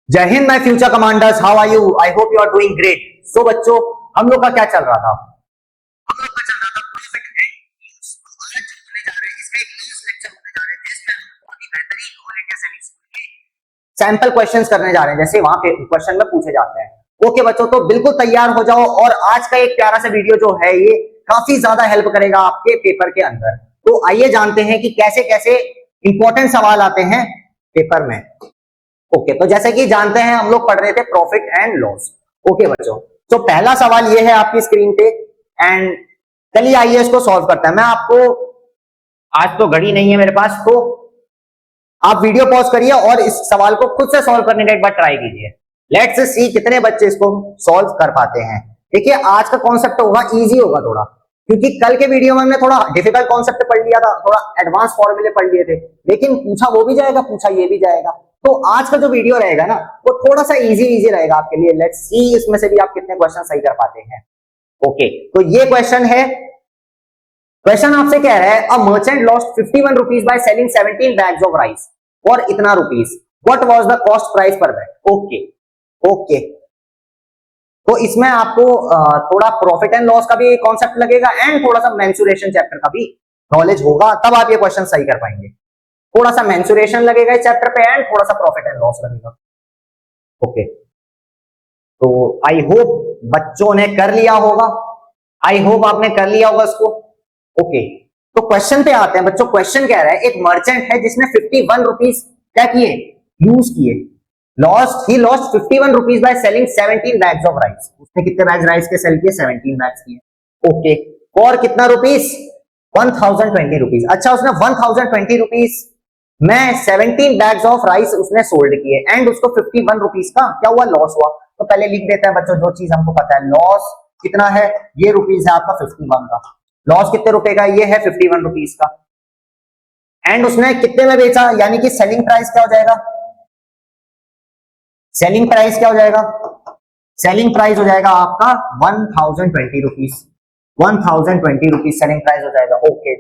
जय हिंद my future commanders, how are you? I hope you are doing great. So बच्चों, हम लोग का क्या चल रहा था? हम लोग का चल रहा था परफेक्ट एंड न्यूज़। आज जो होने जा रहे हैं, इसका एक न्यूज़ लेक्चर होने जा रहे हैं जिसमें हम बहुत ही बेहतरीन ऑल इंडिया सेमी स्कूल के सैंपल क्वेश्चंस करने जा रहे हैं, जैसे वहां पे क्वेश्चन में पूछे जाते हैं। ओके बच्चों, तो बिल्कुल तैयार हो जाओ। और आज का एक प्यारा सा वीडियो जो है, ये काफी ज्यादा हेल्प करेगा आपके पेपर के अंदर। तो आइए जानते हैं कि कैसे कैसे इंपॉर्टेंट सवाल आते हैं पेपर में। ओके, तो जैसे कि जानते हैं, हम लोग पढ़ रहे थे प्रॉफिट एंड लॉस। ओके बच्चों, तो पहला सवाल ये है आपकी स्क्रीन पे, एंड चलिए आइए इसको सॉल्व करते हैं। मैं आपको, आज तो घड़ी नहीं है मेरे पास, तो आप वीडियो पॉज करिए और इस सवाल को खुद से सॉल्व करने का एक बार ट्राई कीजिए। लेट्स सी कितने बच्चे इसको सॉल्व कर पाते हैं। देखिए, आज का कॉन्सेप्ट होगा इजी होगा थोड़ा, क्योंकि कल के वीडियो में हमने थोड़ा डिफिकल्ट कॉन्सेप्ट पढ़ लिया था, थोड़ा एडवांस फॉर्मूले पढ़ लिए थे, लेकिन पूछा वो भी जाएगा, पूछा ये भी जाएगा। तो आज का जो वीडियो रहेगा ना, वो थोड़ा सा इजी रहेगा आपके लिए। लेट्स सी इसमें से भी आप कितने क्वेश्चन सही कर पाते हैं। ओके, तो ये क्वेश्चन है। क्वेश्चन आपसे कह रहा है, a merchant lost 51 rupees by selling 17 bags of rice for इतना rupees, what was the cost price per bag? Okay okay, तो इसमें आपको थोड़ा प्रॉफिट एंड लॉस का भी कॉन्सेप्ट लगेगा एंड थोड़ा सा मेंसुरेशन चैप्टर का भी नॉलेज होगा, तब आप ये क्वेश्चन सही कर पाएंगे। थोड़ा सा मेंसुरेशन लगेगा इस चैप्टर पे एंड थोड़ा सा प्रॉफिट एंड लॉस लगेगा। ओके, तो आई होप बच्चों ने कर लिया होगा, आई होप आपने कर लिया होगा इसको। ओके, तो क्वेश्चन पे आते हैं बच्चों। क्वेश्चन कह रहा है, एक मर्चेंट है जिसने 51 रुपीज क्या किए, लूज किए, lost, he lost 51 rupees by selling 17 bags of rice. उसने कितने बैग्स राइस के सेल किए? 17 बैग्स किए। ओके, और कितना रुपीज? 1020 रुपीज। अच्छा, उसने 1020 रुपीज में 17 बैग्स ऑफ राइस उसने सोल्ड किए एंड उसको 51 रुपीज का क्या हुआ? लॉस हुआ। तो पहले लिख देते हैं बच्चों, जो चीज हमको पता है, लॉस कितना है, ये रुपीज है आपका 51 का। लॉस कितने रुपए का? ये है 51 रुपीज का। एंड उसने कितने में बेचा, यानी कि सेलिंग प्राइस क्या हो जाएगा? सेलिंग प्राइस क्या हो जाएगा? सेलिंग प्राइस हो जाएगा आपका 1020 रुपीज। 1020 रुपीज सेलिंग प्राइस हो जाएगा। Okay,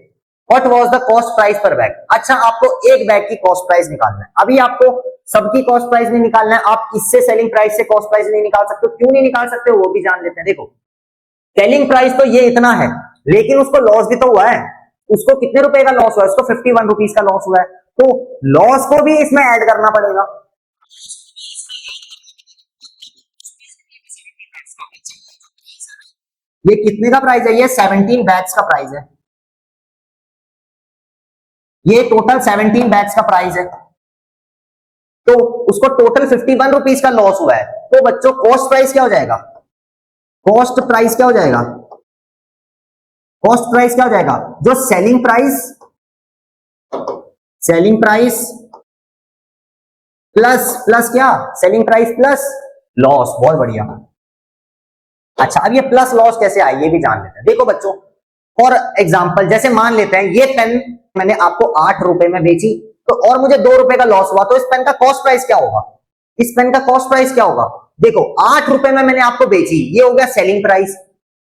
what was the cost price per bag? अच्छा, आपको एक बैग की कॉस्ट प्राइस निकालना है। अभी आपको सबकी कॉस्ट प्राइस नहीं निकालना है, आप इससे सेलिंग प्राइस से कॉस्ट प्राइस नहीं निकाल सकते। क्यों नहीं निकाल सकते वो भी जान लेते हैं। देखो, सेलिंग प्राइस तो ये इतना है, लेकिन उसको लॉस भी तो हुआ है। उसको कितने रुपए का लॉस हुआ है? उसको 51 रुपीज का लॉस हुआ है, तो लॉस को भी इसमें ऐड करना पड़ेगा। ये कितने का प्राइस है? ये 17 बैग्स का प्राइस है। ये टोटल 17 बैग्स का प्राइस है, तो उसको टोटल 51 रुपीज का लॉस हुआ है। तो बच्चों, कॉस्ट प्राइस क्या हो जाएगा? कॉस्ट प्राइस क्या हो जाएगा? कॉस्ट प्राइस क्या हो जाएगा? जो selling price, selling price plus plus क्या? Selling price plus loss. बहुत बढ़िया। अच्छा, अब ये प्लस लॉस कैसे आए ये भी जान लेते हैं। देखो बच्चों, फॉर एग्जांपल जैसे मान लेते हैं, ये पेन मैंने आपको 8 रुपए में बेची, तो और मुझे 2 रुपए का लॉस हुआ, तो इस पेन का कॉस्ट प्राइस क्या होगा? इस पेन का कॉस्ट प्राइस क्या होगा? देखो, 8 रुपए में मैंने आपको बेची, ये हो गया सेलिंग प्राइस,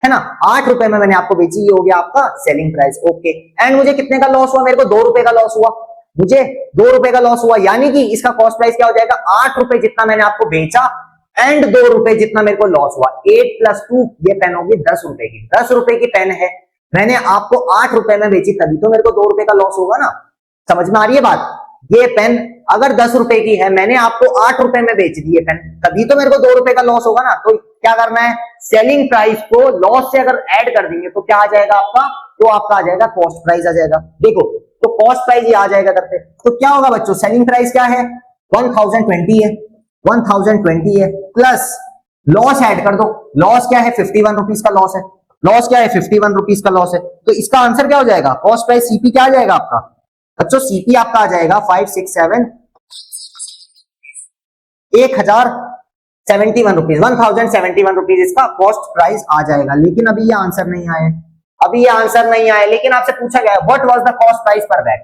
है ना। 8 रुपए में मैंने आपको बेची, ये हो गया आपका सेलिंग प्राइस। ओके, एंड मुझे कितने का लॉस हुआ? मेरे को 2 रुपए का लॉस हुआ। मुझे 2 रुपए का लॉस हुआ, यानी कि इसका कॉस्ट प्राइस क्या हो जाएगा? 8 रुपए जितना मैंने आपको बेचा एंड 2 रुपए जितना मेरे को लॉस हुआ। 8 प्लस 2, ये पेन होगी 10 रुपए की। 10 रुपए की पेन है, मैंने आपको 8 रुपए में बेची, तभी तो मेरे को 2 रुपए का लॉस होगा ना। समझ में आ रही है बात? ये पेन अगर 10 रुपए की है, मैंने आपको 8 रुपए में बेच दी है पेन, तभी तो मेरे को 2 रुपए का लॉस होगा ना। तो क्या करना है? सेलिंग प्राइस को लॉस से अगर ऐड कर देंगे तो क्या आ जाएगा आपका? तो आपका आ जाएगा कॉस्ट प्राइस आ जाएगा। देखो, तो कॉस्ट प्राइस ये आ जाएगा करते, तो क्या होगा बच्चों? सेलिंग प्राइस क्या है? 1020 है, 1020 है, प्लस लॉस ऐड कर दो। लॉस क्या है? 51 रुपीज का लॉस है। लॉस क्या है? 51 रुपीज का लॉस है। तो इसका आंसर क्या हो जाएगा? कॉस्ट प्राइस सीपी क्या आ जाएगा आपका? बच्चों, सीपी आपका आ जाएगा 567 1071 रुपीज, 1071 रुपीज इसका कॉस्ट प्राइस आ जाएगा। लेकिन अभी ये आंसर नहीं आए, अभी ये आंसर नहीं आए, लेकिन आपसे पूछा गया what was the cost price per bag.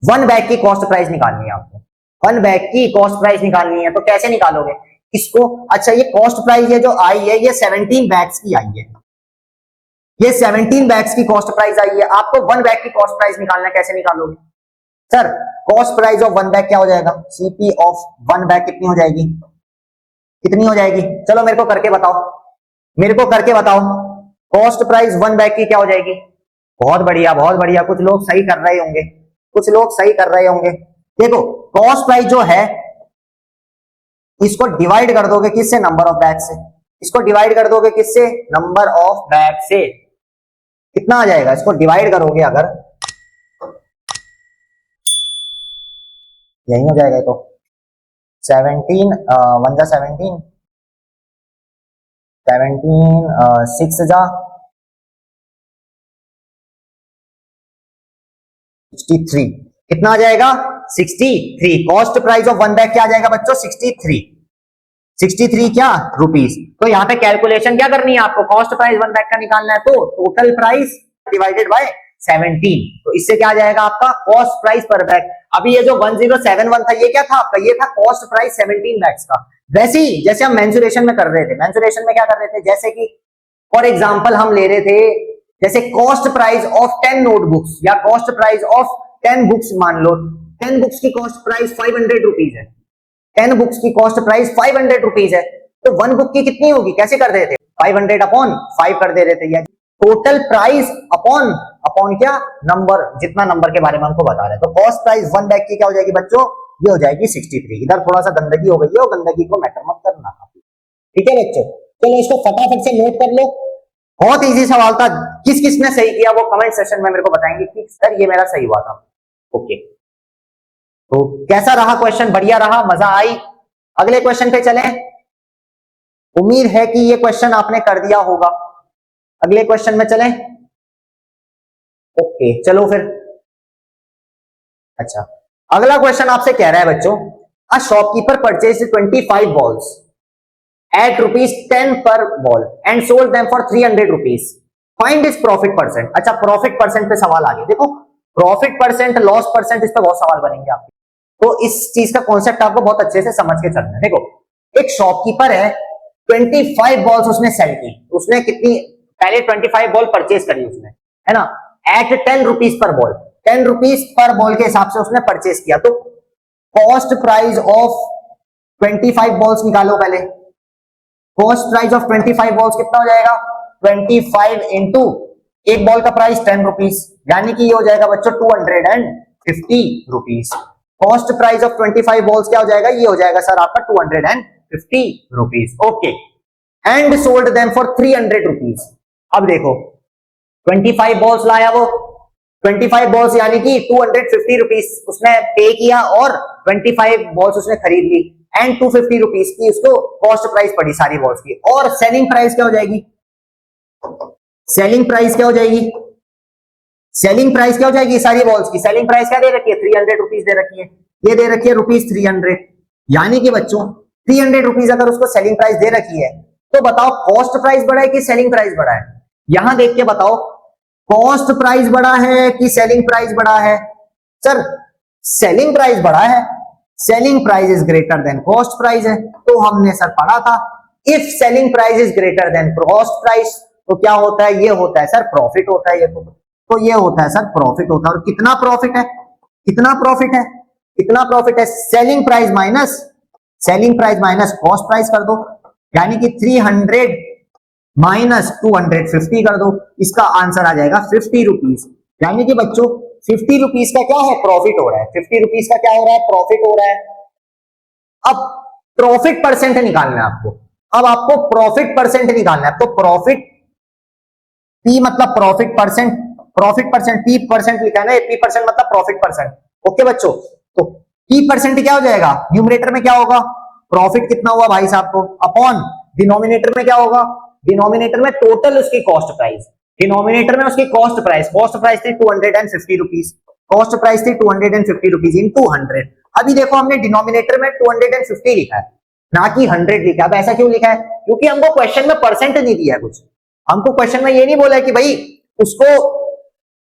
1 bag की कॉस्ट प्राइस निकालनी है आपको, 1 बैग की कॉस्ट प्राइस निकालनी है। तो कैसे निकालोगे इसको? अच्छा, ये कॉस्ट प्राइस ये जो आई है, ये 17 बैग्स की आई है, ये 17 बैग्स की कॉस्ट प्राइस आई है। आपको 1 बैग की कॉस्ट प्राइस निकालना है, कैसे निकालोगे? Sir cost price of one bag क्या हो जाएगा, सीपी ऑफ वन बैग कितनी हो जाएगी, कितनी हो जाएगी, चलो मेरे को करके बताओ, मेरे को करके बताओ, कॉस्ट प्राइस वन बैग की क्या हो जाएगी। बहुत बढ़िया बहुत बढ़िया, कुछ लोग सही कर रहे होंगे, कुछ लोग सही कर रहे होंगे। देखो कॉस्ट प्राइस जो है इसको डिवाइड कर दोगे किससे, नंबर ऑफ बैग से, इसको डिवाइड कर दोगे किससे, नंबर ऑफ बैग से, कितना आ जाएगा, इसको डिवाइड करोगे अगर, यही हो जाएगा तो 17 वन जा 17, 6 जा 63, कितना आ जाएगा 63। Cost price of one bag क्या आ जाएगा बच्चों, 63, 63 क्या रुपीस। तो यहाँ पे कैलकुलेशन क्या करनी है आपको, कॉस्ट प्राइस वन बैग का निकालना है, तो टोटल प्राइस डिवाइडेड बाय 17, तो इससे क्या आ जाएगा आपका कॉस्ट प्राइस पर बैग। अभी ये जो 1071 था ये क्या था आपका, ये था कॉस्ट प्राइस 17 बैग्स का। वैसे ही जैसे हम मेंसुरेशन में कर रहे थे, मेंसुरेशन में क्या कर रहे थे, जैसे कि फॉर एग्जांपल हम ले रहे थे जैसे कॉस्ट प्राइस ऑफ 10 नोटबुक्स या कॉस्ट प्राइस ऑफ 10 बुक्स, मान लो 10 बुक्स की कॉस्ट प्राइस 500 रुपीज है, 10 बुक्स की कॉस्ट प्राइस 500 रुपीज है, तो वन बुक की कितनी होगी, कैसे कर रहे थे, 500 अपॉन 5 कर दे रहे थे, या टोटल प्राइस अपॉन अपॉन क्या, नंबर, जितना नंबर के बारे में हमको बता रहे हैं। तो कॉस्ट प्राइस वन बैग की क्या हो जाएगी बच्चों, ये हो जाएगी 63। इधर थोड़ा सा गंदगी हो गई है, और गंदगी को मैटर मत करना, ठीक है बच्चों। चलो इसको फटाफट से नोट कर लो, बहुत इजी सवाल था, किस किसने सही किया वो कमेंट सेशन में मेरे को बताएंगे कि सर ये मेरा सही हुआ था। ओके, तो कैसा रहा क्वेश्चन, बढ़िया रहा, मजा आई। अगले क्वेश्चन पे चलें, उम्मीद है कि ये क्वेश्चन आपने कर दिया होगा। अगले क्वेश्चन में चलें, ओके चलो फिर। अच्छा, अगला क्वेश्चन आपसे कह रहा है बच्चों, a shopkeeper purchase 25 balls at ₹10 per ball and sold them for 300 rupees. Find his profit percent. अच्छा, प्रॉफिट परसेंट पे सवाल आ गया। देखो प्रॉफिट परसेंट, लॉस परसेंट, इस पे बहुत सवाल बनेंगे आपके, तो इस चीज का कॉन्सेप्ट आपको बहुत अच्छे से समझ के चलना है। देखो एक शॉपकीपर है, 25 बॉल्स उसने सेल की, उसने कितनी, पहले 25 बॉल परचेज करी उसने, है ना, at 10 rupees per ball, 10 rupees per ball के हिसाब से उसने परचेज किया। तो कॉस्ट प्राइस ऑफ 25 बॉल्स निकालो पहले, कॉस्ट प्राइस ऑफ 25 बॉल्स कितना हो जाएगा, 25 इंटू एक बॉल का प्राइस 10 रुपीज, यानी कि ये हो जाएगा बच्चों 250 rupees. Cost price of 25 balls क्या हो जाएगा, ये हो जाएगा सर आपका 250 rupees. Okay, and sold them for 300 rupees. अब देखो 25 बॉल्स लाया वो, 25 बॉल्स यानी कि 250 रुपीज उसने पे किया, और 25 बॉल्स उसने खरीद ली, एंड 250 रुपीज की उसको कॉस्ट प्राइस पड़ी सारी बॉल्स की। और सेलिंग प्राइस क्या हो जाएगी, सेलिंग प्राइस क्या हो जाएगी, सेलिंग प्राइस क्या हो जाएगी सारी बॉल्स की, सेलिंग प्राइस क्या दे रखी है, 300 रुपीज दे रखी है, ये दे रखी है ₹300, यानी कि बच्चों 300 रुपीज अगर उसको सेलिंग प्राइस दे रखी है, तो बताओ कॉस्ट प्राइस बढ़ा है कि सेलिंग प्राइस बढ़ा है, यहां देख के बताओ कॉस्ट प्राइस बढ़ा है कि सेलिंग प्राइस बढ़ा है। सर सेलिंग प्राइस बढ़ा है, selling price is greater than cost price है, तो हमने सर पढ़ा था if selling price is greater than cost price, तो क्या होता है, ये होता है सर प्रॉफिट होता है, ये तो ये होता है सर प्रॉफिट होता है। और कितना प्रॉफिट है, कितना प्रॉफिट है, कितना प्रॉफिट है, selling price minus, selling price minus cost price कर दो, यानी कि 300 माइनस 250 कर दो, इसका आंसर आ जाएगा 50 रुपीज। यानी कि बच्चों 50 रुपीज का क्या है, प्रॉफिट हो रहा है, 50 रुपीज का क्या हो रहा है, प्रॉफिट हो रहा है। अब प्रॉफिट परसेंट निकालना है आपको, अब आपको प्रॉफिट परसेंट निकालना है, तो प्रॉफिट पी मतलब profit percent, profit percent P percent लिखा है ना, पी परसेंट मतलब प्रॉफिट परसेंट। ओके बच्चों, तो पी परसेंट क्या हो जाएगा, न्यूमरेटर में क्या होगा, प्रॉफिट कितना हुआ भाई साहब को, अपॉन डिनोमिनेटर में क्या होगा, डिनोमिनेटर में टोटल उसकी कॉस्ट प्राइस, डिनोमिनेटर में उसकी कॉस्ट प्राइस थी 250 रुपीज, कॉस्ट प्राइस थी 250 रुपीज इन 200। अभी देखो हमने डिनोमिनेटर में 250 लिखा है, ना कि 100 लिखा है। अब ऐसा क्यों लिखा है, क्योंकि हमको क्वेश्चन में परसेंट नहीं दिया है कुछ, हमको क्वेश्चन में ये नहीं बोला है कि भाई उसको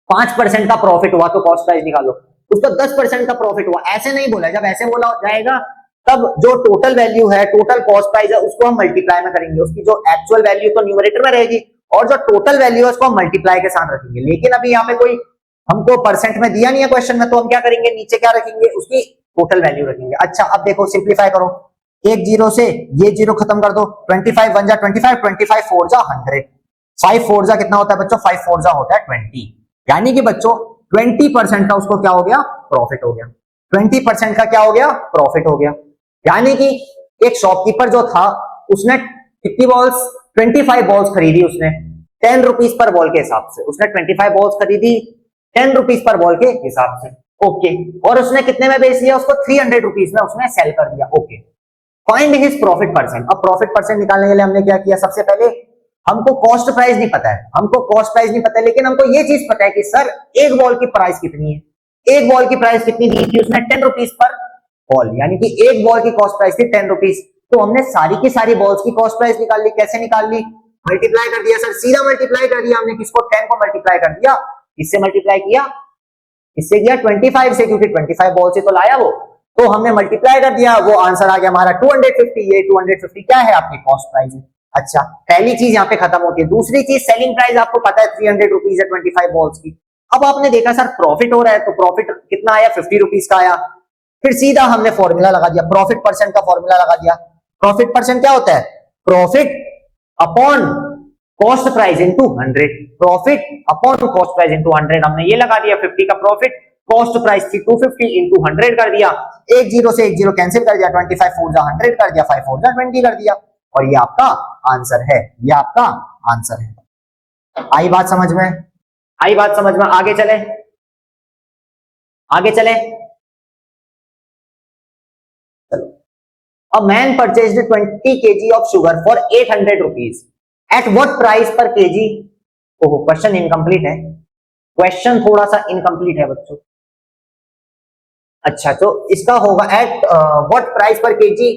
5% का प्रॉफिट हुआ तो कॉस्ट प्राइस निकालो, उसको 10% का प्रॉफिट हुआ, ऐसे नहीं बोला है। जब ऐसे बोला जाएगा तब जो टोटल वैल्यू है, टोटल कॉस्ट प्राइस है, उसको हम मल्टीप्लाई में करेंगे, उसकी जो एक्चुअल वैल्यू तो न्यूमरेटर में रहेगी, और जो टोटल वैल्यू है उसको हम मल्टीप्लाई के साथ रखेंगे। लेकिन अभी यहाँ पे कोई हमको परसेंट में दिया नहीं है क्वेश्चन में, तो हम क्या करेंगे, नीचे क्या रखेंगे, उसकी टोटल वैल्यू रखेंगे। अच्छा अब देखो सिंप्लीफाई करो, एक जीरो से ये जीरो खत्म कर दो, 25 वन जा 25, 25 फोर जा 100, 5 फोर जा कितना होता है बच्चों, 5 फोर जा होता है 20। यानी कि बच्चों 20% का उसको क्या हो गया, प्रॉफिट हो गया। 20% का क्या हो गया, प्रॉफिट हो गया। यानी कि एक शॉपकीपर जो था उसने कितनी बॉल्स, 25 बॉल्स खरीदी उसने 10 रुपीज पर बॉल के हिसाब से, उसने 25 बॉल्स खरीदी 10 रुपीज पर बॉल के हिसाब से, ओके। और उसने कितने में बेच लिया उसको, 300 रुपीज में उसने सेल कर दिया, okay. Find his profit percent. अब प्रॉफिट परसेंट निकालने के लिए हमने क्या किया, सबसे पहले हमको कॉस्ट प्राइस नहीं पता है, हमको कॉस्ट प्राइस नहीं पता है, लेकिन हमको ये चीज पता है कि सर एक बॉल की प्राइस कितनी है, एक बॉल की प्राइस कितनी दी थी उसने, 10 रुपीज पर बॉल, यानी कि एक बॉल की कॉस्ट प्राइस थी 10 रुपीज। तो हमने सारी की सारी बॉल्स की कॉस्ट प्राइस निकाल ली। कैसे निकाल ली, मल्टीप्लाई कर दिया सर, सीधा मल्टीप्लाई कर दिया हमने, किसको, 10 को मल्टीप्लाई कर दिया, इससे मल्टीप्लाई किया, इससे किया 25 से, क्योंकि 25 बॉल से तो लाया वो, तो हमने मल्टीप्लाई कर दिया, वो आंसर आ गया हमारा 250। ये 250 क्या है, आपकी कॉस्ट प्राइस है। अच्छा पहली चीज यहाँ पे खत्म होती है। दूसरी चीज सेलिंग प्राइस आपको पता है 300 रुपीज है 25 बॉल्स की। अब आपने देखा सर प्रॉफिट हो रहा है, तो प्रॉफिट कितना आया, 50 रुपीज का आया। फिर सीधा हमने फॉर्मूला लगा दिया, प्रॉफिट परसेंट का फॉर्मूला लगा दिया। प्रॉफिट परसेंट क्या होता है, profit upon cost price into 100, profit upon cost price into 100। हमने ये लगा दिया 50 का प्रॉफिट, कॉस्ट प्राइस थी 250 इंटू 100 कर दिया, एक जीरो से एक जीरो कैंसिल कर दिया, 25 फोर जा 100 कर दिया, 5 फोर जा 20 कर दिया, और ये आपका आंसर है, ये आपका आंसर है। आई बात समझ में, आई बात समझ में, आगे चले, आगे चले, चलो। A man purchased 20 kg of sugar for 800 rupees. At what price per kg? ओहो क्वेश्चन इनकम्प्लीट है, क्वेश्चन थोड़ा सा इनकम्प्लीट है बच्चों। अच्छा तो इसका होगा at what price per KG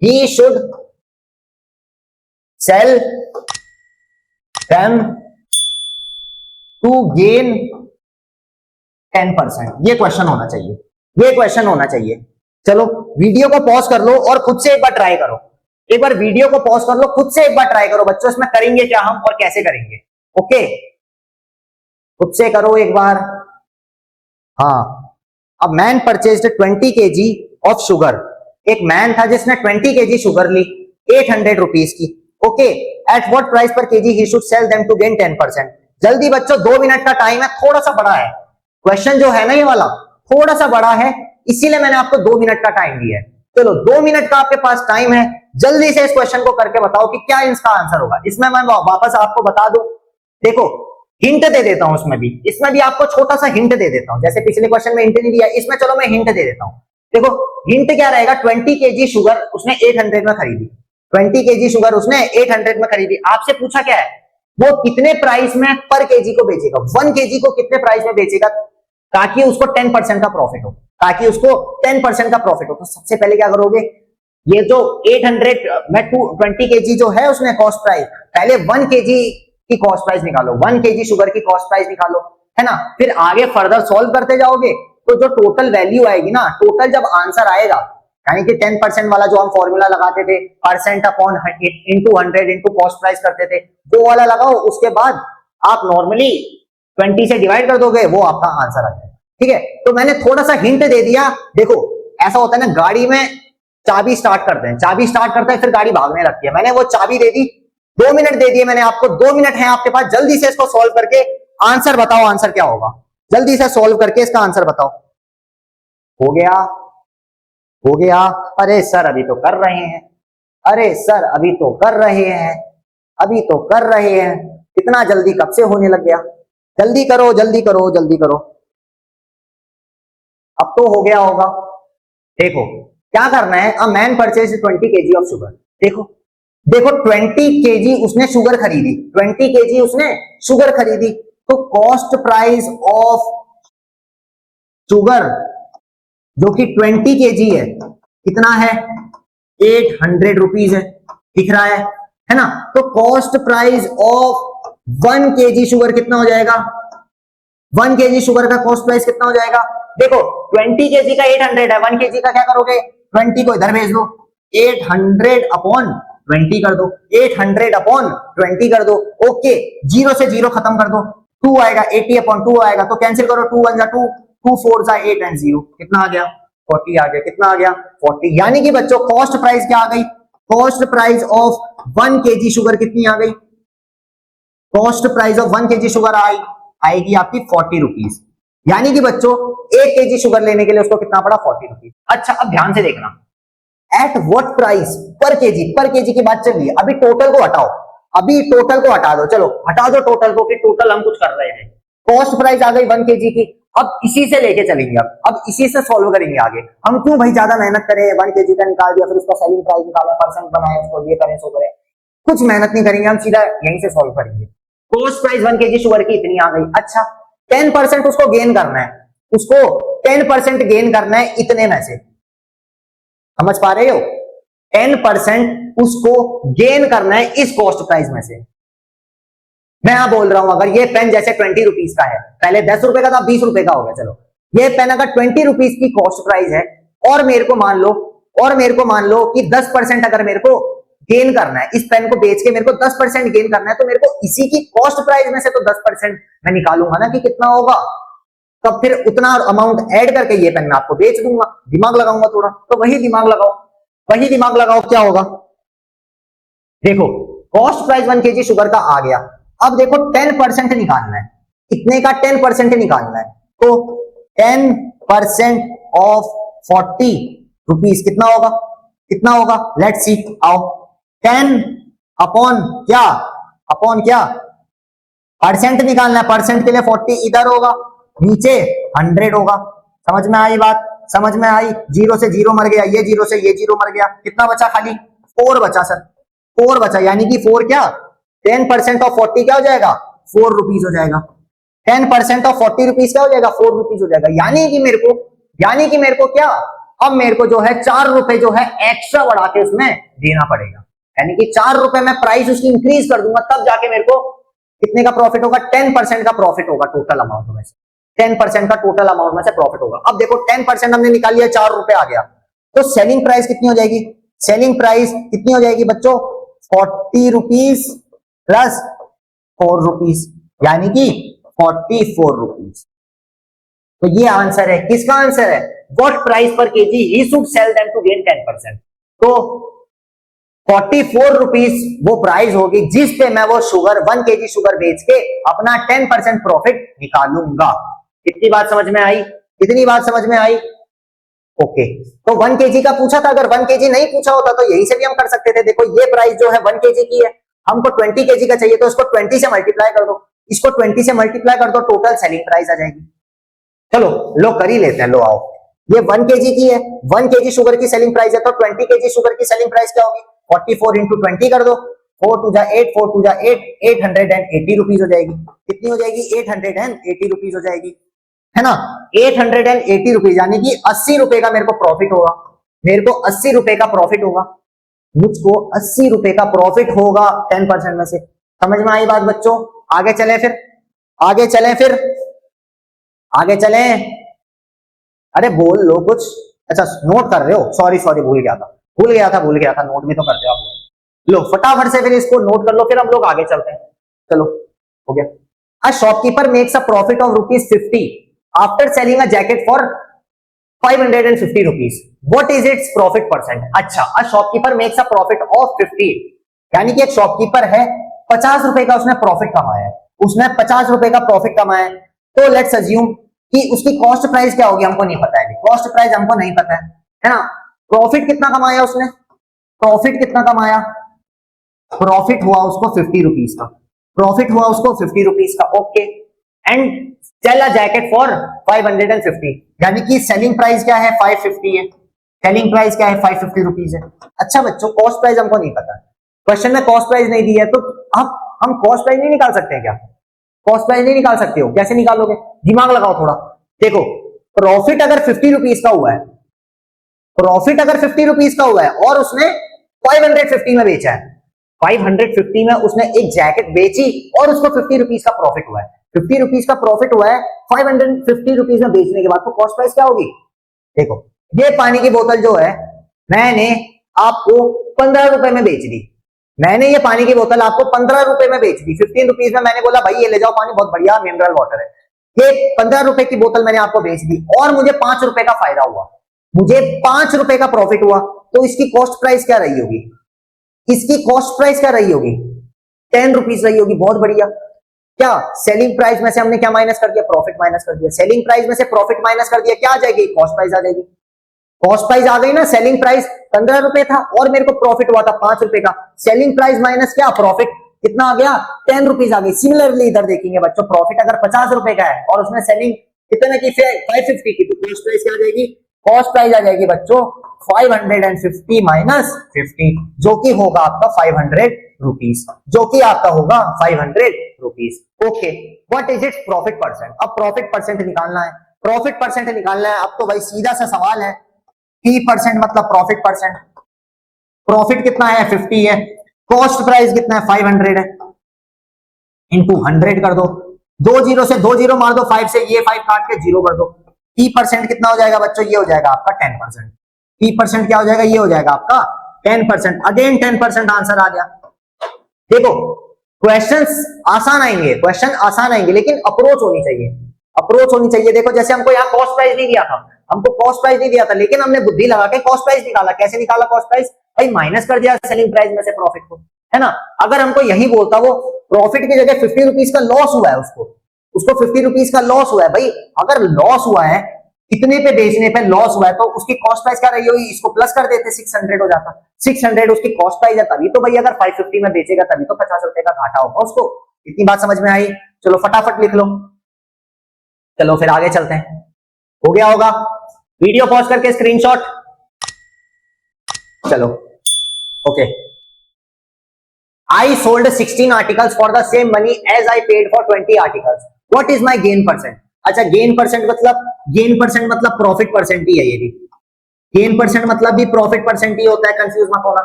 he should sell them to gain 10%। ये क्वेश्चन होना चाहिए, ये क्वेश्चन होना चाहिए। चलो वीडियो को पॉज कर लो और खुद से एक बार ट्राई करो, एक बार वीडियो को पॉज कर लो, खुद से एक बार ट्राई करो बच्चों, इसमें करेंगे क्या हम और कैसे करेंगे, ओके खुद से करो एक बार। हाँ, अब man purchased 20 kg of sugar, एक मैन था जिसने 20 kg शुगर ली 800 रुपीज की, okay. At what price per KG he should sell them to gain 10%। जल्दी बच्चों 2 मिनट का टाइम है, थोड़ा सा बड़ा है क्वेश्चन जो है ना ये वाला, थोड़ा सा बड़ा है, इसीलिए मैंने आपको 2 मिनट का टाइम दिया है। चलो 2 मिनट का आपके पास टाइम है, जल्दी से इस क्वेश्चन को करके बताओ कि क्या इसका आंसर होगा। इसमें मैं वापस आपको बता दूं, देखो हिंट दे देता हूं, इसमें भी आपको छोटा सा हिंट दे देता हूं, जैसे पिछले क्वेश्चन में हिंट नहीं दिया, इसमें चलो मैं हिंट दे देता हूं। देखो हिंट क्या रहेगा, 20 kg शुगर उसने 800 में खरीदी, 20 kg शुगर उसने 800 में खरीदी। आपसे पूछा क्या है, वो कितने प्राइस में पर केजी को बेचेगा, 1 kg को कितने प्राइस में बेचेगा ताकि उसको 10% का प्रॉफिट हो, ताकि उसको 10% का प्रॉफिट हो। तो सबसे पहले क्या करोगे, ये जो 800 में 20 kg जो है उसने कॉस्ट प्राइस, पहले 1 kg की कॉस्ट प्राइस निकालो, 1 kg शुगर की कॉस्ट प्राइस निकालो, है ना। फिर आगे फर्दर सॉल्व करते जाओगे तो जो टोटल वैल्यू आएगी ना, टोटल जब आंसर आएगा, यानी कि 10% वाला जो हम फॉर्मूला लगाते थे, percent upon into 100 into cost price करते थे, वो वाला लगाओ, उसके बाद आप नॉर्मली 20 से डिवाइड कर दोगे, वो आपका आंसर आ जाएगा, ठीक है। तो मैंने थोड़ा सा हिंट दे दिया। देखो ऐसा होता है ना, गाड़ी में चाबी स्टार्ट करते हैं, चाबी स्टार्ट करते हैं फिर गाड़ी भागने लगती है, मैंने वो चाबी दे दी, 2 मिनट दे दिए मैंने आपको, 2 मिनट है आपके पास, जल्दी से इसको सॉल्व करके आंसर बताओ, आंसर क्या होगा, जल्दी से सॉल्व करके इसका आंसर बताओ। हो गया, हो गया, अरे सर अभी तो कर रहे हैं, अरे सर अभी तो कर रहे हैं, अभी तो कर रहे हैं, इतना जल्दी कब से होने लग गया, जल्दी करो जल्दी करो जल्दी करो, अब तो हो गया होगा। देखो क्या करना है, a man purchase 20 kg of sugar, देखो देखो 20 kg उसने शुगर खरीदी, 20 kg उसने शुगर खरीदी, तो कॉस्ट प्राइस ऑफ शुगर जो कि 20 kg है कितना है, 800 रुपीज है, दिख रहा है ना। तो cost price of 1 kg sugar कितना हो जाएगा, 1 kg शुगर का कॉस्ट प्राइस कितना हो जाएगा। देखो 20 kg का 800 है, 1 kg का क्या करोगे, 20 को इधर भेज दो, 800 अपॉन 20 कर दो, 800 अपॉन 20 कर दो, ओके, जीरो से जीरो खत्म कर दो, 2 आएगा, 80/2 आएगा, तो कैंसिल करो, 2 1 जा 2, 2 4 जा 8 एंड 0, कितना आ गया 40 आ गया, कितना आ गया 40। यानी कि बच्चों कॉस्ट प्राइस क्या आ गई, cost price of 1 KG sugar कितनी आ गई, cost price of 1 KG sugar आएगी आपकी 40 रुपीज। यानी कि बच्चों 1 केजी शुगर लेने के लिए उसको कितना पड़ा 40 रुपीज। अच्छा अब ध्यान से देखना, eight what price per KG की बात चल रही है, अभी टोटल को हटाओ, अभी टोटल को हटा दो, चलो हटा दो टोटल को, कि टोटल हम कुछ कर रहे हैं। कॉस्ट प्राइस आ गई 1 केजी की, अब इसी से लेके चलेंगे, अब इसी से सॉल्व करेंगे आगे। हम क्यों भाई ज्यादा मेहनत करें, 1 केजी का निकाल दिया, फिर उसका सेलिंग प्राइस निकाला, परसेंट बनाया, उसको ये करें सो करें, कुछ मेहनत नहीं करेंगे, हम सीधा यहीं से सॉल्व करेंगे। कॉस्ट प्राइस 1 केजी शुगर की इतनी आ गई। अच्छा 10% उसको गेन करना है, उसको 10% गेन करना है इतने में से, समझ पा रहे हो, 10% उसको गेन करना है इस कॉस्ट प्राइस में से। मैं यहां बोल रहा हूं अगर ये पेन जैसे 20 रुपीज का है, पहले 10 रुपए का था, 20 रुपए का हो गया, चलो ये पेन अगर 20 रुपीज की कॉस्ट प्राइस है, और मेरे को मान लो कि 10% अगर मेरे को गेन करना है, इस पेन को बेच के मेरे को 10% गेन करना है, तो मेरे को इसी की कॉस्ट प्राइस में से तो 10% मैं निकालूंगा ना कि कितना होगा, तब फिर उतना अमाउंट ऐड करके ये पेन मैं आपको बेच दूंगा, दिमाग लगाऊंगा थोड़ा, तो वही दिमाग लगाओ क्या होगा। देखो कॉस्ट प्राइस 1 केजी शुगर का आ गया, अब देखो 10% निकालना है, इतने का 10% निकालना है, तो 10% ऑफ 40 रुपीज कितना होगा लेट्स सी, आओ 10 अपॉन क्या परसेंट निकालना है, परसेंट के लिए 40 इधर होगा, नीचे 100 होगा। समझ में आई बात, समझ में आई, 0 से 0 मर गया, ये 0 से ये 0 मर गया, कितना बचा खाली 4 बचा सर, 4 बचा, यानी कि 4 क्या 10% ऑफ 40 क्या हो जाएगा 4 रुपीज हो जाएगा, 10% ऑफ 40 रुपीज क्या हो जाएगा 4 रुपीज हो जाएगा। यानी कि मेरे को क्या, अब मेरे को जो है 4 रुपए जो है एक्स्ट्रा बढ़ा के उसमें देना पड़ेगा, यानी कि 4 रुपए में प्राइस उसकी इंक्रीज कर दूंगा, तब जाके मेरे को कितने का प्रॉफिट होगा, 10% का प्रॉफिट होगा टोटल अमाउंट में से, 10% का टोटल अमाउंट में से प्रॉफिट होगा। अब देखो 10% हमने निकाल लिया, 4 रुपए आ गया, तो सेलिंग प्राइस कितनी हो जाएगी, सेलिंग प्राइस कितनी हो जाएगी बच्चों 40 रुपीज प्लस 4 रुपीज, यानी कि 44 रुपीज। तो ये आंसर है, किसका आंसर है, what price per KG he should sell them to gain 10%। तो 44 रुपीज वो प्राइस होगी जिस पे मैं वो शुगर 1 केजी शुगर बेच के अपना 10% प्रॉफिट निकालूंगा। कितनी बात समझ में आई, कितनी बात समझ में आई, ओके। तो 1 केजी का पूछा था, अगर 1 केजी नहीं पूछा होता तो यही से भी हम कर सकते थे। देखो ये प्राइस जो है 1 केजी की है, हमको 20 केजी का चाहिए, तो इसको 20 से मल्टीप्लाई कर दो, इसको 20 से मल्टीप्लाई कर दो, टोटल सेलिंग प्राइस आ जाएगी। चलो लो कर ही लेते हैं, लो आओ, ये 1 केजी की है, 1 केजी शुगर की सेलिंग प्राइस है, तो 20 केजी शुगर की सेलिंग प्राइस क्या होगी, 44 इंटू 20 कर दो, 4 2 जा 8, 4 2 जा 8, 880 रुपीज हो जाएगी। कितनी हो जाएगी 880 रुपीज हो जाएगी, है ना, 880 रुपीज, यानी कि 80 रुपए का मेरे को प्रॉफिट होगा, मेरे को 80 रुपए का प्रॉफिट होगा, मुझको 80 रुपए का प्रॉफिट होगा 10% में से। समझ में आई बात बच्चों, आगे चले फिर, आगे चले, अरे बोल लो कुछ, अच्छा नोट कर रहे हो, सॉरी भूल गया था, नोट भी तो करते हो आप, लो फटाफट से फिर इसको नोट कर लो, फिर हम लोग आगे चलते हैं। चलो हो गया, a shopkeeper makes a profit of ₹50 after selling a jacket for 550 rupees, what is its profit percent. अच्छा, a shopkeeper makes a profit of 50, यानी कि एक शॉपकीपर है, 50 रुपए का उसने प्रॉफिट कमाया है, उसने 50 रुपए का प्रॉफिट कमाया है, तो लेट्स अज्यूम कि उसकी कॉस्ट प्राइस क्या होगी, हमको नहीं पता है, कॉस्ट प्राइस हमको नहीं पता है ना। प्रॉफिट कितना कमाया उसने, प्रॉफिट कितना कमाया, प्रॉफिट हुआ उसको 50 रुपीज का, प्रॉफिट हुआ उसको 50 रुपीज का, okay, and sell a jacket for 550, यानी कि सेलिंग प्राइस क्या है 550 है, सेलिंग प्राइस क्या है 550 रुपीज है। अच्छा बच्चों, कॉस्ट प्राइस हमको नहीं पता, क्वेश्चन में कॉस्ट प्राइस नहीं दी है, तो अब हम कॉस्ट प्राइस नहीं निकाल सकते हैं क्या, कॉस्ट प्राइस नहीं निकाल सकते हो, कैसे निकालोगे, दिमाग लगाओ थोड़ा। देखो प्रॉफिट अगर 50 रुपीज का हुआ है, प्रॉफिट अगर 50 रुपीज का हुआ है और उसने 550 में बेचा है, 550 में उसने एक जैकेट बेची और उसको 50 रुपीज का प्रॉफिट हुआ है, 50 रुपीज का प्रॉफिट हुआ है 550 रुपीज में बेचने के बाद, तो कॉस्ट प्राइस क्या होगी। देखो ये पानी की बोतल जो है मैंने आपको 15 रुपए में बेच दी, मैंने ये पानी की बोतल आपको 15 रुपए में बेच दी, 15 रुपीज में मैंने बोला भाई ये ले जाओ पानी, बहुत बढ़िया मिनरल वाटर है। ये 15 रुपए की बोतल मैंने आपको बेच दी और मुझे 5 रुपए का फायदा हुआ, मुझे 5 रुपए का प्रॉफिट हुआ, तो इसकी कॉस्ट प्राइस क्या रही होगी? इसकी कॉस्ट प्राइस क्या रही होगी? 10 रुपीज रही होगी। बहुत बढ़िया। क्या सेलिंग प्राइस में से हमने क्या माइनस कर दिया? प्रॉफिट माइनस कर दिया। सेलिंग प्राइस में से प्रॉफिट माइनस कर दिया, क्या आ जाएगी? कॉस्ट प्राइस आ जाएगी। कॉस्ट प्राइस आ गई ना, सेलिंग प्राइस 15 रुपए था और मेरे को प्रॉफिट हुआ था 5 रुपए का, सेलिंग प्राइस माइनस क्या? प्रॉफिट कितना आ गया? 10 रुपीज आ गई। सिमिलरली इधर देखेंगे बच्चों, प्रॉफिट अगर 50 रुपए का है और उसमें सेलिंग कितने की? 550 की, तो कॉस्ट प्राइस क्या आ जाएगी? कॉस्ट प्राइस आ जाएगी बच्चों 550 माइनस 50, जो कि होगा आपका 500 रुपीज, जो कि आपका होगा 500 rupees. Okay, what is its profit percent? अब प्रॉफिट परसेंट निकालना है, प्रॉफिट परसेंट निकालना है। अब तो भाई सीधा सा सवाल है, P% मतलब प्रॉफिट परसेंट। प्रॉफिट कितना है? 50 है। कॉस्ट प्राइस कितना है? 500 है। इंटू 100 कर दो, 2 जीरो से 2 जीरो मार दो, 5 से ये 5 काट के 0 कर दो। P% कितना हो जाएगा बच्चों? ये हो जाएगा आपका 10%। P% क्या हो जाएगा? ये हो जाएगा आपका 10%। अगेन 10% आंसर आ गया। देखो क्वेश्चंस आसान आएंगे, क्वेश्चन आसान आएंगे, लेकिन अप्रोच होनी चाहिए, अप्रोच होनी चाहिए। देखो जैसे हमको यहाँ कॉस्ट प्राइस नहीं दिया था, हमको कॉस्ट प्राइस नहीं दिया था, लेकिन हमने बुद्धि लगा के कॉस्ट प्राइस निकाला। कैसे निकाला कॉस्ट प्राइस? भाई माइनस कर दिया सेलिंग प्राइस में से प्रॉफिट को, है ना। अगर हमको यही बोलता वो प्रॉफिट की जगह 50 रुपीज का लॉस हुआ है, उसको 50 रुपीज का लॉस हुआ है, भाई अगर लॉस हुआ है इतने पे बेचने पे लॉस हुआ है, तो उसकी कॉस्ट प्राइस क्या रही होगी? इसको प्लस कर देते, 600 हो जाता। 600 उसकी कॉस्ट प्राइस है, तभी तो भाई अगर 550 में बेचेगा तभी तो 50 रुपए का घाटा होगा उसको। इतनी बात समझ में आई? चलो फटाफट लिख लो। चलो फिर आगे चलते हैं। हो गया होगा? वीडियो पॉज करके स्क्रीनशॉट। चलो okay. I sold 16 articles for the same money as I paid for 20 articles. What is my gain percent? अच्छा, गेन परसेंट मतलब प्रॉफिट परसेंट ही है। ये भी गेन परसेंट मतलब भी प्रॉफिट परसेंट ही होता है, कंफ्यूज मत होना।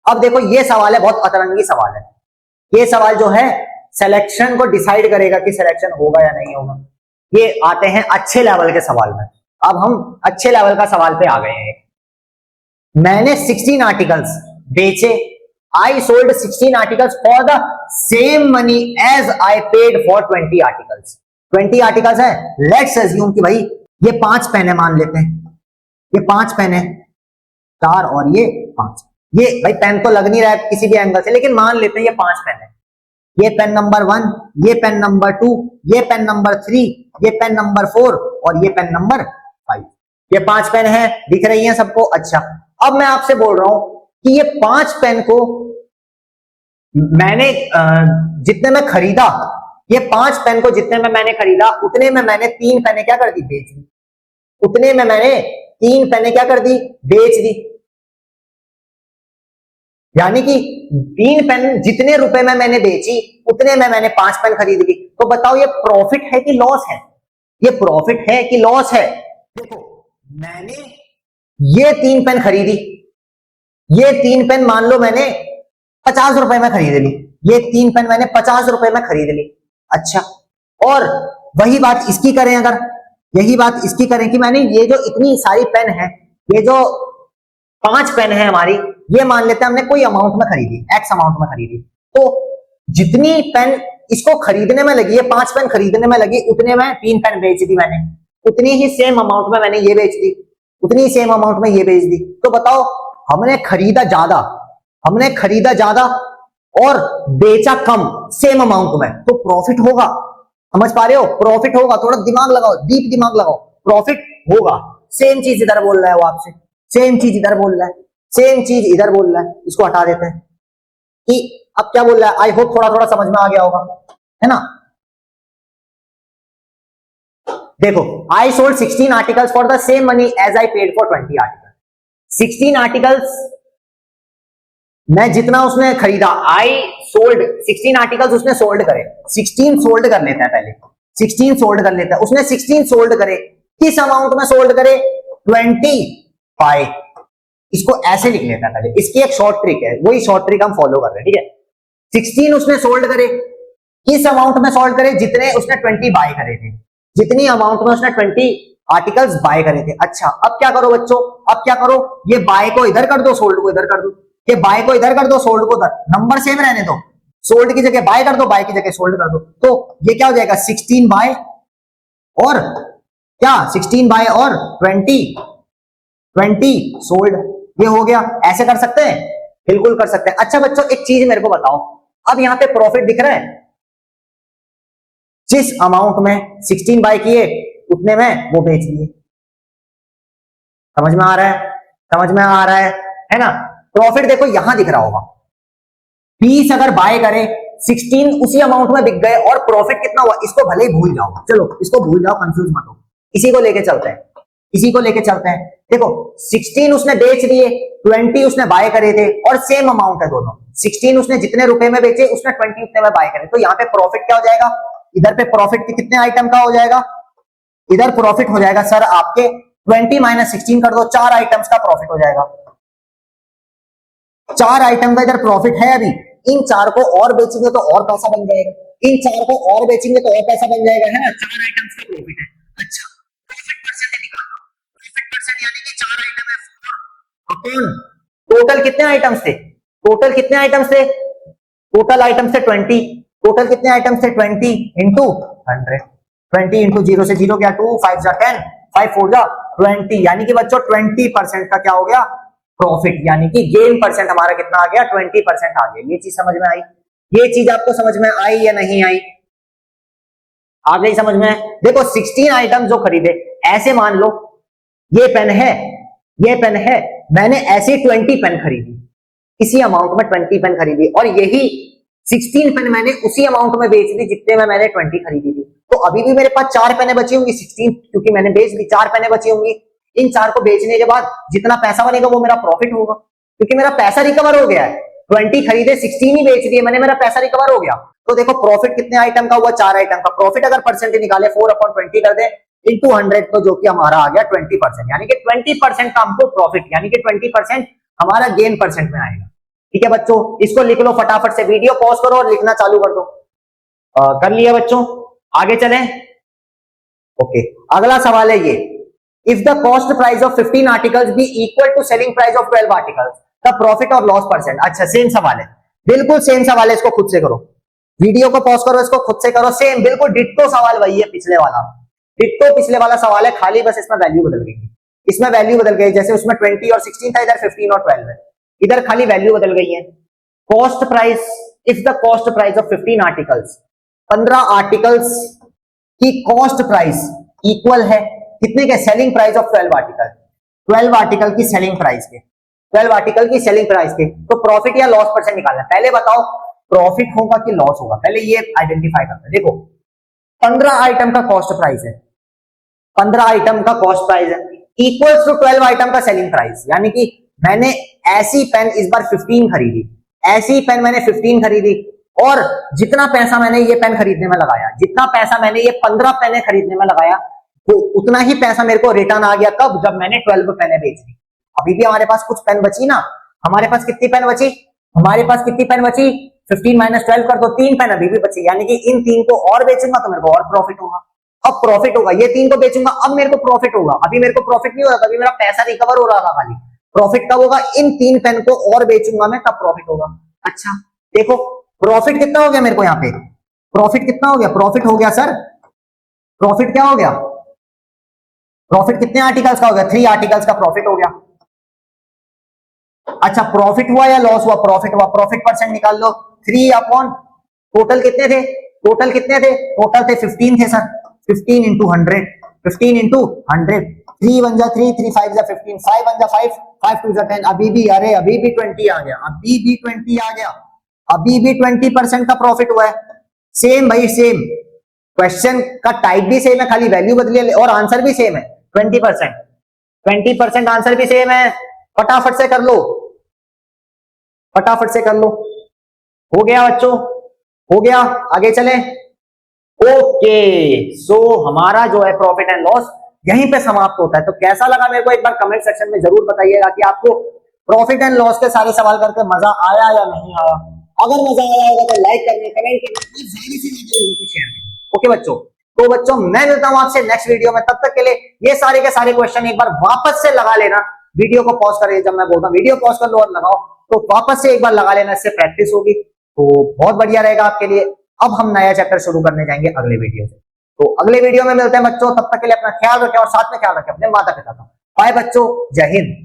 अब देखो ये सवाल है, बहुत अतरंगी सवाल है। ये सवाल जो है सिलेक्शन को डिसाइड करेगा कि सिलेक्शन होगा या नहीं होगा। ये आते हैं अच्छे लेवल के सवाल में। अब हम अच्छे लेवल का सवाल पे आ गए हैं। मैंने 16 आर्टिकल्स बेचे, I sold 16 articles for the same money as I paid for 20 articles. 20 articles है। Let's assume कि भाई ये 5 पेन है, मान लेते हैं ये 5 पेन है, 4 और ये 5। ये भाई पेन तो लग नहीं रहा है किसी भी एंगल से, लेकिन मान लेते हैं ये 5 पेन है। ये पेन नंबर 1, ये पेन नंबर 2, ये पेन नंबर 3, ये पेन नंबर 4 और ये पेन नंबर 5। ये 5 पेन है, दिख रही है सबको? अच्छा, अब मैं आपसे बोल रहा हूं कि ये 5 पेन को मैंने जितने में खरीदा, ये 5 पेन को जितने में मैंने खरीदा, उतने में मैंने 3 पेने क्या कर दी? बेच दी। उतने में मैंने 3 पेने क्या कर दी? बेच दी। यानी कि 3 पेन जितने रुपए में मैंने बेची, उतने में मैंने 5 पेन खरीद ली। तो बताओ ये प्रॉफिट है कि लॉस है? ये प्रॉफिट है कि लॉस है? देखो मैंने ये 3 पेन खरीदी, ये 3 पेन मान लो मैंने 50 रुपए में खरीद ली, ये 3 पेन मैंने 50 रुपए में खरीद ली। अच्छा, और वही बात इसकी करें, अगर यही बात इसकी करें कि मैंने ये जो इतनी सारी पेन है, ये जो 5 पेन है हमारी, ये मान लेते हैं हमने कोई अमाउंट में खरीदी, एक्स अमाउंट में खरीदी, तो जितनी पेन इसको खरीदने में लगी, ये 5 पेन खरीदने में लगी, उतने में 3 पेन बेच दी मैंने, उतनी ही सेम अमाउंट में मैंने ये बेच दी, उतनी ही सेम अमाउंट में ये बेच दी। तो बताओ हमने खरीदा ज्यादा और बेचा कम सेम अमाउंट में, तो प्रॉफिट होगा। समझ पा रहे हो? प्रॉफिट होगा। थोड़ा दिमाग लगाओ, डीप दिमाग लगाओ, प्रॉफिट होगा। सेम चीज इधर बोल रहा है वो आपसे, सेम चीज इधर बोल रहा है, सेम चीज इधर बोल रहा है। इसको हटा देते हैं कि अब क्या बोल रहा है। आई होप थोड़ा थोड़ा समझ में आ गया होगा, है ना। देखो, I sold 16 articles for the same money as I paid for 20 articles. 16 articles मैं जितना उसने खरीदा, आई सोल्ड 16 आर्टिकल्स उसने सोल्ड करे, 16 सोल्ड कर लेता है पहले, 16 सोल्ड कर लेता है उसने, 16 सोल्ड करे, किस अमाउंट में सोल्ड करे? 25। इसको ऐसे लिख लेता है पहले, इसकी एक शॉर्ट ट्रिक है, वही शॉर्ट ट्रिक हम फॉलो कर रहे हैं, ठीक है। 16 उसने सोल्ड करे, किस अमाउंट में सोल्ड करे? जितने उसने 20 बाय करे थे, जितनी अमाउंट में उसने 20 आर्टिकल्स बाय करे थे। अच्छा, अब क्या करो बच्चों, अब क्या करो, ये बाय को इधर कर दो, सोल्ड को इधर कर दो। कि बाय को इधर कर दो, सोल्ड को उधर, नंबर सेम रहने दो, सोल्ड की जगह बाय कर दो, बाय की जगह सोल्ड कर दो, तो ये क्या हो जाएगा 16 बाय और क्या 16 बाय और 20 सोल्ड, ये हो गया। ऐसे कर सकते हैं, बिल्कुल कर सकते हैं। अच्छा बच्चों एक चीज मेरे को बताओ, अब यहां पे प्रॉफिट दिख रहा है, जिस अमाउंट में 16 बाय किए उतने में वो बेच दिए, समझ में आ रहा है, समझ में आ रहा है ना। प्रॉफिट देखो यहां दिख रहा होगा, 20 अगर बाय करे, 16 उसी अमाउंट में बिक गए और प्रॉफिट कितना हुआ, इसको भले ही भूल जाओ, चलो इसको भूल जाओ, कंफ्यूज मत हो, इसी को लेके चलते हैं, इसी को लेके चलते हैं। देखो 16 उसने बेच दिए, 20 उसने बाय करे थे और सेम अमाउंट है दोनों, 16 उसने जितने रुपए में बेचे उसने 20 उतने में बाय करे, तो यहाँ पे प्रॉफिट क्या हो जाएगा, इधर पे प्रॉफिट कितने आइटम का हो जाएगा, इधर प्रॉफिट हो जाएगा सर आपके 20 माइनस 16 कर दो, 4 आइटम्स का प्रॉफिट हो जाएगा, 4 आइटम का इधर प्रॉफिट है अभी, इन 4 को और बेचेंगे तो और पैसा बन जाएगा, इन 4 को और बेचेंगे तो और पैसा बन जाएगा, है ना, 4 आइटम्स का प्रॉफिट है। अच्छा प्रॉफिट परसेंट निकालना, प्रॉफिट परसेंट यानी कि 4 आइटम है 4 अपॉन टोटल कितने आइटम्स थे, टोटल कितने आइटम्स थे, टोटल आइटम्स थे 20, टोटल कितने आइटम्स थे 20 इंटू 100, 20 इंटू 0 से 0 क्या 2, 5 जा 10, 5 4 जा 20, यानी कि बच्चों 20% का क्या हो गया प्रॉफिट, यानी कि गेन परसेंट हमारा कितना आ गया 20% आ गया। ये चीज समझ में आई, ये चीज आपको समझ में आई या नहीं आई, आ गई समझ में। देखो 16 आइटम जो खरीदे, ऐसे मान लो ये पेन है, ये पेन है, मैंने ऐसे 20 पेन खरीदी, इसी अमाउंट में 20 पेन खरीदी और यही 16 पेन मैंने उसी अमाउंट में बेच दी जितने में मैंने 20 खरीदी थी, तो अभी भी मेरे पास 4 पेने बची होंगी, 16 क्योंकि मैंने बेच दी, 4 पेने बची होंगी, इन 4 को बेचने के बाद जितना पैसा बनेगा वो मेरा प्रॉफिट होगा, क्योंकि मेरा पैसा रिकवर हो गया है, 20 खरीदे 16 ही बेच दिए मैंने, मेरा पैसा रिकवर हो गया। तो देखो प्रॉफिट कितने आइटम का हुआ, 4 आइटम का प्रॉफिट, अगर परसेंटेज निकाले 4/20 कर दे इंटू 100, तो जो कि हमारा आ गया 20%, यानी कि 20% का हमको प्रॉफिट, यानी कि 20% हमारा गेन परसेंट में आएगा। ठीक है बच्चों, इसको लिख लो फटाफट से, वीडियो पॉज करो और लिखना चालू कर दो। कर लिया बच्चों, आगे चलें। ओके, अगला सवाल है ये, if the cost price of 15 articles be equal to selling price of 12 articles, the profit और लॉस परसेंट। अच्छा सेम सवाल है, बिल्कुल सेम सवाल है, इसको खुद से करो, वीडियो को पॉज करो, इसको खुद से करो, सेम बिल्कुल डिट्टो सवाल वही है पिछले वाला, डिट्टो पिछले वाला सवाल है, खाली बस इसमें वैल्यू बदल गई, इसमें वैल्यू बदल गई, जैसे उसमें 20 और 16 था, इधर 15 और 12 है, इधर खाली वैल्यू बदल गई है। Cost price, if the cost price of 15 articles, 15 articles की कॉस्ट प्राइस इक्वल है कितने के, selling price of 12 article, 12 article की सेलिंग प्राइस के, 12 आर्टिकल की सेलिंग प्राइस के, तो प्रॉफिट या लॉस परसेंट निकालना है। पहले बताओ प्रॉफिट होगा कि लॉस होगा, पहले ये आइडेंटिफाई करते हैं। देखो 15 आइटम का कॉस्ट प्राइस है, 15 आइटम का कॉस्ट प्राइस है इक्वल्स टू 12 आइटम का सेलिंग प्राइस, यानी कि मैंने ऐसी पेन इस बार 15 खरीदी, ऐसी पेन मैंने 15 खरीदी और जितना पैसा मैंने ये पेन खरीदने में लगाया, जितना पैसा मैंने ये 15 पेने खरीदने में लगाया, तो उतना ही पैसा मेरे को रिटर्न आ गया, कब, जब मैंने 12 पेने बेच दी। अभी भी हमारे पास कुछ पेन बची ना, हमारे पास कितनी पेन बची, हमारे पास कितनी पेन बची, 15 माइनस 12 कर दो, 3 पेन अभी भी बची, यानी कि इन 3 को और बेचूंगा तो मेरे को और प्रॉफिट होगा, अब प्रॉफिट होगा, ये 3 को बेचूंगा अब मेरे को प्रॉफिट होगा, अभी मेरे को प्रॉफिट नहीं होगा, अभी मेरा पैसा रिकवर हो रहा था खाली, प्रॉफिट कब होगा, इन 3 पेन को और बेचूंगा मैं तब प्रॉफिट होगा। अच्छा देखो प्रॉफिट कितना हो गया मेरे को, यहाँ पे प्रॉफिट कितना हो गया, प्रॉफिट हो गया सर, प्रॉफिट क्या हो गया, प्रॉफिट कितने आर्टिकल्स का हो गया, 3 आर्टिकल्स का प्रॉफिट हो गया। अच्छा प्रॉफिट हुआ या लॉस हुआ, प्रॉफिट हुआ, प्रॉफिट परसेंट निकाल लो, 3 अपॉन टोटल कितने थे, टोटल कितने थे, टोटल थे 15 थे सर, 15 इंटू 100, 15 इंटू 100, 3 1 जा 3, 3 5 जा 15, 5 1 जा 5, 5 2 जा 10, अभी भी, अरे अभी भी 20 आ गया, अभी भी 20 आ गया, अभी भी 20% का प्रॉफिट हुआ है। सेम भाई सेम, क्वेश्चन का टाइप भी सेम है, खाली वैल्यू बदली है और आंसर भी सेम है, 20%, 20% आंसर भी सेम है, फटाफट से कर लो, फटाफट से कर लो, हो गया बच्चों, हो गया, आगे चले। ओके सो हमारा जो है प्रॉफिट एंड लॉस यहीं पे समाप्त होता है। तो कैसा लगा मेरे को एक बार कमेंट सेक्शन में जरूर बताइएगा कि आपको प्रॉफिट एंड लॉस के सारे सवाल करके मजा आया या नहीं आया। अगर मजा आया होगा तो लाइक करना, कमेंट करना, शेयर करना। ओके बच्चों, तो बच्चों मैं मिलता हूं आपसे नेक्स्ट वीडियो में, तब तक के लिए ये सारे के सारे क्वेश्चन एक बार वापस से लगा लेना, वीडियो को पॉज करिए, जब मैं बोलता हूँ वीडियो पॉज कर लो और लगाओ, तो वापस से एक बार लगा लेना, इससे प्रैक्टिस होगी तो बहुत बढ़िया रहेगा आपके लिए। अब हम नया चैप्टर शुरू करने जाएंगे अगले वीडियो से। तो अगले वीडियो में मिलते हैं बच्चों, तब तक के लिए अपना ख्याल रखें और साथ में ख्याल रखें अपने माता पिता का। बाय बच्चों, जय हिंद।